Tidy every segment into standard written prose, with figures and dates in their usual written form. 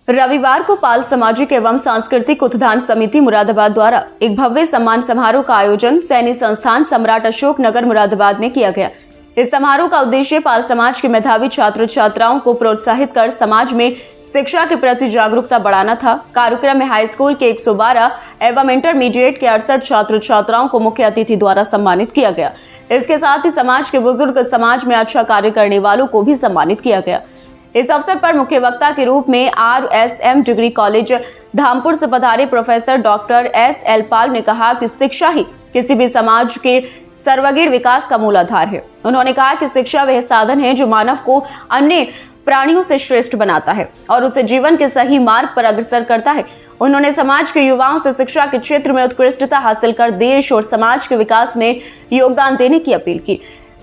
रविवार को पाल सामाजिक एवं सांस्कृतिक उत्थान समिति मुरादाबाद द्वारा एक भव्य सम्मान समारोह का आयोजन सैनिक संस्थान सम्राट अशोक नगर मुरादाबाद में किया गया। इस समारोह का उद्देश्य पाल समाज के मेधावी छात्र छात्राओं को प्रोत्साहित कर समाज में शिक्षा के प्रति जागरूकता बढ़ाना था। कार्यक्रम में हाई स्कूल के 112 एवं इंटरमीडिएट के 68 छात्र छात्राओं को मुख्य अतिथि द्वारा सम्मानित किया गया। इसके साथ ही समाज के बुजुर्ग, समाज में अच्छा कार्य करने वालों को भी सम्मानित किया गया। इस अवसर पर मुख्य वक्ता के रूप में RSM डिग्री कॉलेज धामपुर से पधारे प्रोफेसर डॉक्टर SL पाल ने कहा कि शिक्षा ही किसी भी समाज के सर्वांगीण विकास का मूल आधार है। उन्होंने कहा कि शिक्षा वह साधन है जो मानव को अन्य प्राणियों से श्रेष्ठ बनाता है और उसे जीवन के सही मार्ग पर अग्रसर करता है। उन्होंने समाज के युवाओं से शिक्षा के क्षेत्र में उत्कृष्टता हासिल कर देश और समाज के विकास में योगदान देने की अपील की।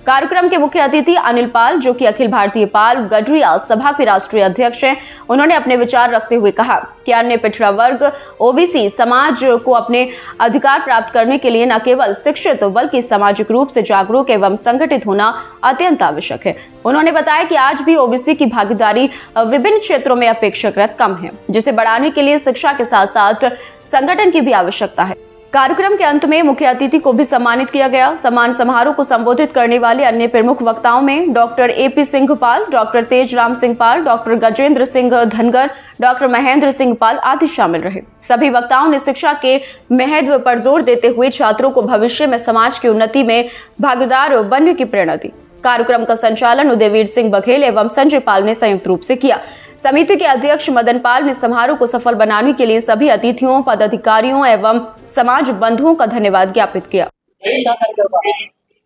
कार्यक्रम के मुख्य अतिथि अनिल पाल, जो कि अखिल भारतीय पाल गडरिया सभा के राष्ट्रीय अध्यक्ष हैं, उन्होंने अपने विचार रखते हुए कहा कि अन्य पिछड़ा वर्ग OBC समाज को अपने अधिकार प्राप्त करने के लिए न केवल शिक्षित बल्कि सामाजिक रूप से जागरूक एवं संगठित होना अत्यंत आवश्यक है। उन्होंने बताया कि आज भी OBC की भागीदारी विभिन्न क्षेत्रों में अपेक्षाकृत कम है, जिसे बढ़ाने के लिए शिक्षा के साथ साथ संगठन की भी आवश्यकता है। कार्यक्रम के अंत में मुख्य अतिथि को भी सम्मानित किया गया। सम्मान समारोह को संबोधित करने वाले अन्य प्रमुख वक्ताओं में डॉक्टर AP सिंह पाल, डॉक्टर तेजराम सिंह पाल, डॉक्टर गजेंद्र सिंह धनगर, डॉक्टर महेंद्र सिंह पाल आदि शामिल रहे। सभी वक्ताओं ने शिक्षा के महत्व पर जोर देते हुए छात्रों को भविष्य में समाज की उन्नति में भागीदार बनने की प्रेरणा दी। कार्यक्रम का संचालन उदयवीर सिंह बघेल एवं संजय पाल ने संयुक्त रूप से किया। समिति के अध्यक्ष मदन पाल ने समारोह को सफल बनाने के लिए सभी अतिथियों, पदाधिकारियों एवं समाज बंधुओं का धन्यवाद ज्ञापित किया।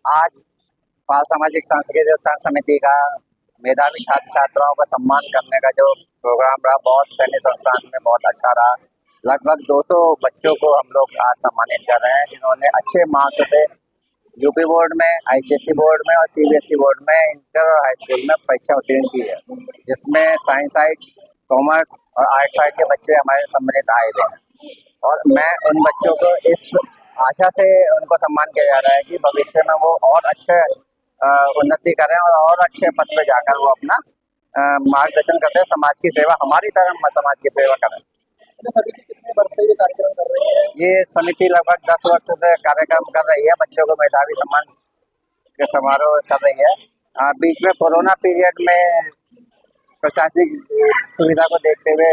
आज पाल सामाजिक सांस्कृतिक उत्थान समिति का मेधावी छात्र छात्राओं का सम्मान करने का जो प्रोग्राम रहा, बहुत सैनिक संस्थान में बहुत अच्छा रहा। लगभग 200 बच्चों को हम लोग आज सम्मानित कर रहे हैं, जिन्होंने अच्छे मार्क्स से UP बोर्ड में, ICSE बोर्ड में और CBSE बोर्ड में इंटर और हाई स्कूल में परीक्षा उत्तीर्ण की है, जिसमें साइंस साइड, कॉमर्स और आर्ट साइड के बच्चे हमारे सम्मानित आए हुए हैं। और मैं उन बच्चों को इस आशा से उनको सम्मान किया जा रहा है कि भविष्य में वो और अच्छे उन्नति करें और अच्छे पद पर जाकर वो अपना मार्गदर्शन करते हैं, समाज की सेवा, हमारी तरह समाज की सेवा करें। समिति कितने वर्ष से ये कार्यक्रम कर रही है? ये समिति लगभग 10 वर्ष से कार्यक्रम कर रही है, बच्चों को मेधावी सम्मान के समारोह कर रही है। बीच में कोरोना पीरियड में प्रशासनिक सुविधा को देखते हुए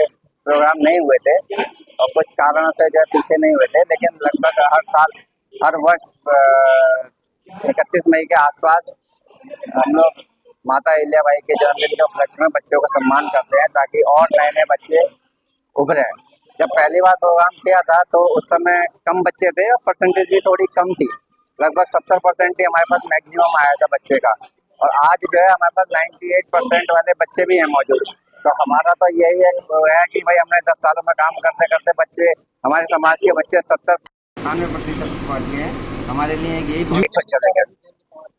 प्रोग्राम नहीं हुए थे और कुछ कारणों से जो पीछे नहीं हुए थे, लेकिन लगभग हर साल, हर वर्ष 31 मई के आसपास हम लोग माता अहिल्याबाई के जन्मदिन के उपलक्ष्य में बच्चों का सम्मान करते हैं, ताकि और नए नए बच्चे उभरे। जब पहली बार प्रोग्राम किया था तो उस समय कम बच्चे थे और परसेंटेज भी थोड़ी कम थी, लगभग 70% ही हमारे पास मैक्सिमम आया था बच्चे का। और आज जो है हमारे पास 98% वाले बच्चे भी हैं मौजूद। तो हमारा तो यही है कि भाई हमने 10 सालों में काम करते करते बच्चे, हमारे समाज के बच्चे 70-98% पहुँच गए हैं। हमारे लिए यही बहुत खुश करेगा।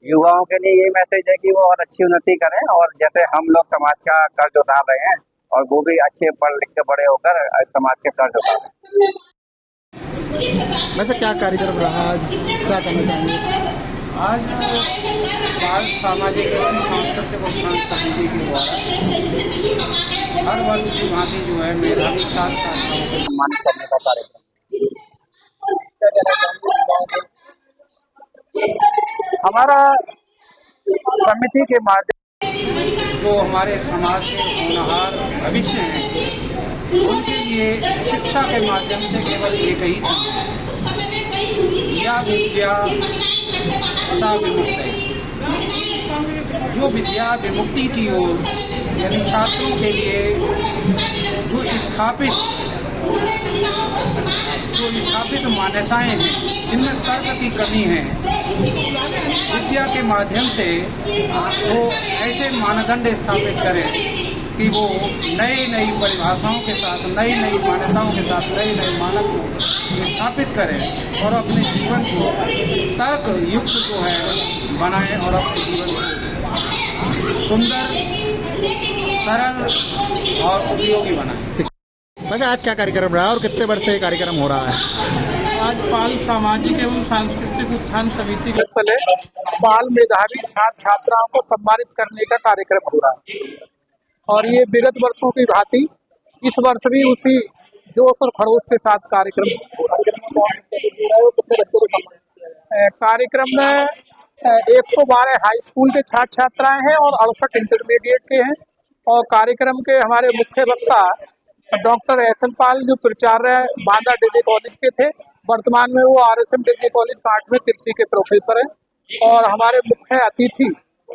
युवाओं के लिए यही मैसेज है कि वो और अच्छी उन्नति करें, और जैसे हम लोग समाज का कर्ज उतार रहे हैं और वो भी अच्छे पढ़ लिख के बड़े होकर समाज के कर्ज उतारें। वैसे क्या कार्यक्रम रहा, क्या करना चाहिए? आज पाल सामाजिक एवं सांस्कृतिक उत्थान समिति के द्वारा हर वर्ष की भांति जो है मेधावी छात्र छात्राओं को सम्मानित करने का कार्यक्रम। हमारा समिति के माध्यम जो हमारे समाज के होनहार भविष्य हैं, उनके लिए शिक्षा के माध्यम से केवल एक ही या विद्या विमुक्त है। जो विद्या विमुक्ति की ओर, यानी छात्रों के लिए जो स्थापित मान्यताएं हैं, जिनमें तर्क की कमी है, विद्या के माध्यम से वो ऐसे मानदंड स्थापित करें कि वो नई नई परिभाषाओं के साथ, नई नई मान्यताओं के साथ नए नए मानक को स्थापित करें और अपने जीवन को तर्क युक्त जो है बनाएं और अपने जीवन को सुंदर, सरल और उपयोगी बनाएं। वैसे आज क्या कार्यक्रम रहा और कितने वर्ष से कार्यक्रम हो रहा है? आज पाल सामाजिक एवं सांस्कृतिक उत्थान समिति के तले पाल मेधावी छात्र छात्राओं को सम्मानित करने का कार्यक्रम हो रहा है और ये विगत वर्षों की भांति इस वर्ष भी उसी जोश और खरोश के साथ कार्यक्रम हो रहा है। कार्यक्रम में 112 हाई स्कूल के छात्र छात्राएं हैं और 68 इंटरमीडिएट के हैं। और कार्यक्रम के हमारे मुख्य वक्ता डॉक्टर एस.एन. पाल, जो प्राचार्य बांदा डिग्री कॉलेज के थे, वर्तमान में वो RSM डिग्री कॉलेज काट में कृषि के प्रोफेसर हैं। और हमारे मुख्य अतिथि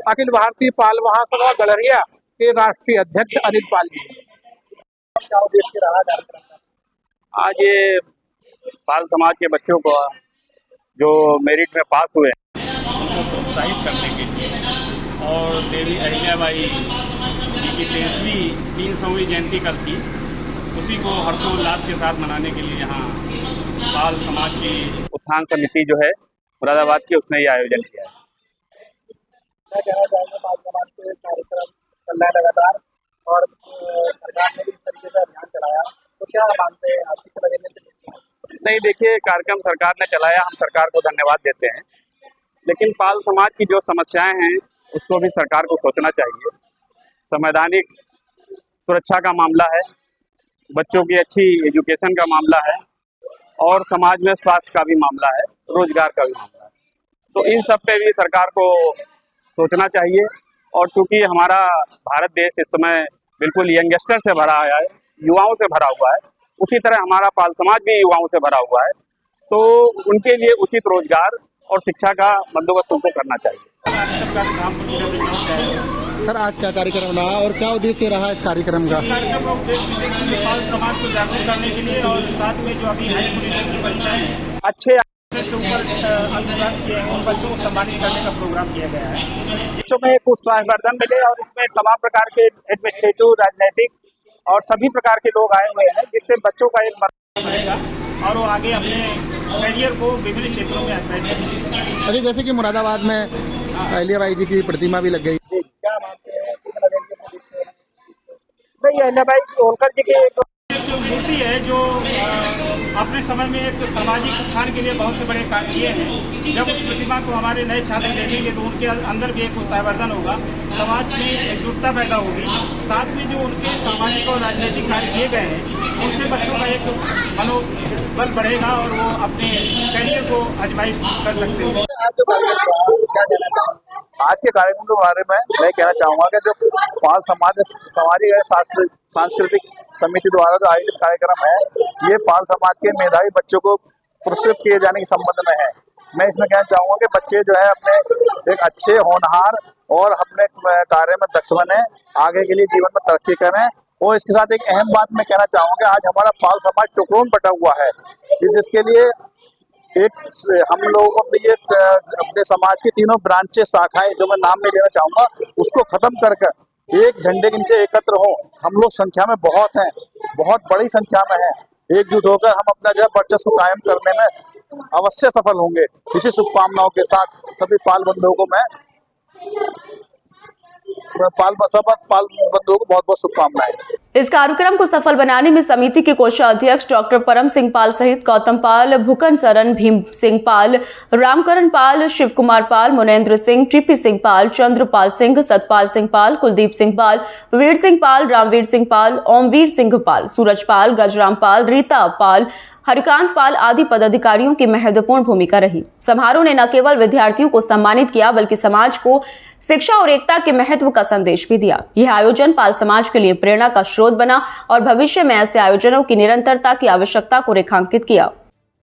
अखिल भारतीय पाल महासभा गड़रिया के राष्ट्रीय अध्यक्ष अनिल पाल जी। क्या उद्देश्य रहा कार्यक्रम? आज ये पाल समाज के बच्चों को जो मेरिट में पास हुए उनको प्रोत्साहित करने के लिए और देवी अहिल्याबाई जी की 300वीं जयंती कल थी, उसी को हर्षोल्लास के साथ मनाने के लिए यहाँ पाल समाज की उत्थान समिति जो है मुरादाबाद की, उसने ये आयोजन किया है। क्या कहना चाहेंगे? पाल समाज के कार्यक्रम चल रहा है लगातार और सरकार ने भी इस तरीके से अभियान चलाया, तो क्या मानते हैं आपकी तरह से? नहीं, देखिए, कार्यक्रम सरकार ने चलाया, हम सरकार को धन्यवाद देते हैं, लेकिन पाल समाज की जो समस्याएं हैं उसको भी सरकार को सोचना चाहिए। संवैधानिक सुरक्षा का मामला है, बच्चों की अच्छी एजुकेशन का मामला है और समाज में स्वास्थ्य का भी मामला है, रोजगार का भी मामला है। तो इन सब पे भी सरकार को सोचना चाहिए। और चूंकि हमारा भारत देश इस समय बिल्कुल यंगस्टर से भरा है, युवाओं से भरा हुआ है, उसी तरह हमारा पाल समाज भी युवाओं से भरा हुआ है, तो उनके लिए उचित रोजगार और शिक्षा का बंदोबस्त उनको करना चाहिए। सर, आज क्या कार्यक्रम रहा और क्या उद्देश्य रहा इस कार्यक्रम का? कार्यक्रम का उद्देश्य पाल समाज को जागरूक करने के लिए और साथ में जो अभी हाई स्कूल की परीक्षाएं हैं अच्छे से ऊपर अंक प्राप्त किए हैं उन बच्चों को सम्मानित करने का प्रोग्राम किया गया है। बच्चों में कुछ स्वास्थ्यवर्धन मिले और इसमें तमाम प्रकार के एडमिनिस्ट्रेटिव, राजनीतिक और सभी प्रकार के लोग आए हुए हैं, जिससे बच्चों का एक मर्यादा रहेगा और वो आगे अपने करियर को विभिन्न क्षेत्रों में अभ्यास करेंगे। अरे, जैसे कि मुरादाबाद में अहिल्याबाई जी की प्रतिमा भी लग गई। क्या मानते हैं? भाई अहिल्याबाई होलकर जी की जो मूर्ति है, जो अपने समय में एक सामाजिक उत्थान के लिए बहुत से बड़े कार्य किए हैं। जब उस प्रतिमा को हमारे नए छात्र देखेंगे तो उनके अंदर भी एक उत्साहवर्धन होगा, समाज में एकजुटता पैदा होगी। साथ में जो उनके सामाजिक और राजनीतिक कार्य किए गए हैं उनसे बच्चों का एक मनोबल बढ़ेगा और वो अपने करियर को आजमाइश कर सकते हैं। आज के कार्यक्रम के बारे में मैं कहना चाहूँगा कि जो पाल समाज सामाजिक सांस्कृतिक समिति द्वारा जो आयोजित कार्यक्रम है, ये पाल समाज के मेधावी बच्चों को पुरस्कृत किए जाने के संबंध में है। मैं इसमें कहना चाहूँगा कि बच्चे जो है अपने एक अच्छे, होनहार और अपने कार्य में दक्ष बने, आगे के लिए जीवन में तरक्की करें। और इसके साथ एक अहम बात मैं कहना चाहूँगा, आज हमारा पाल समाज टुकड़ों में बटा हुआ है। इसके लिए एक हम लोगों को अपने समाज की तीनों ब्रांचेस, शाखाएं, जो मैं नाम नहीं लेना चाहूँगा, उसको खत्म कर एक झंडे के नीचे एकत्र हो। हम लोग संख्या में बहुत हैं, बहुत बड़ी संख्या में हैं। एकजुट होकर हम अपना जो है वर्चस्व कायम करने में अवश्य सफल होंगे। इसी शुभकामनाओं के साथ सभी पाल बंधुओं को पाल बंधुओं को बहुत बहुत शुभकामनाएं। इस कार्यक्रम को सफल बनाने में समिति के कोषाध्यक्ष डॉक्टर परम सिंह पाल सहित गौतम पाल, भूकन सरन, भीम सिंह पाल, रामकरण पाल, शिव कुमार पाल, मुनेन्द्र सिंह, टीपी सिंह पाल, चंद्रपाल सिंह, सतपाल सिंह पाल, कुलदीप सिंह पाल, वीर सिंह पाल, रामवीर सिंह पाल, ओमवीर सिंह पाल, सूरज पाल, गजराम पाल, रीता पाल, हरिकांत पाल आदि पदाधिकारियों की महत्वपूर्ण भूमिका रही। समारोह ने न केवल विद्यार्थियों को सम्मानित किया बल्कि समाज को शिक्षा और एकता के महत्व का संदेश भी दिया। यह आयोजन पाल समाज के लिए प्रेरणा का स्रोत बना और भविष्य में ऐसे आयोजनों की निरंतरता की आवश्यकता को रेखांकित किया।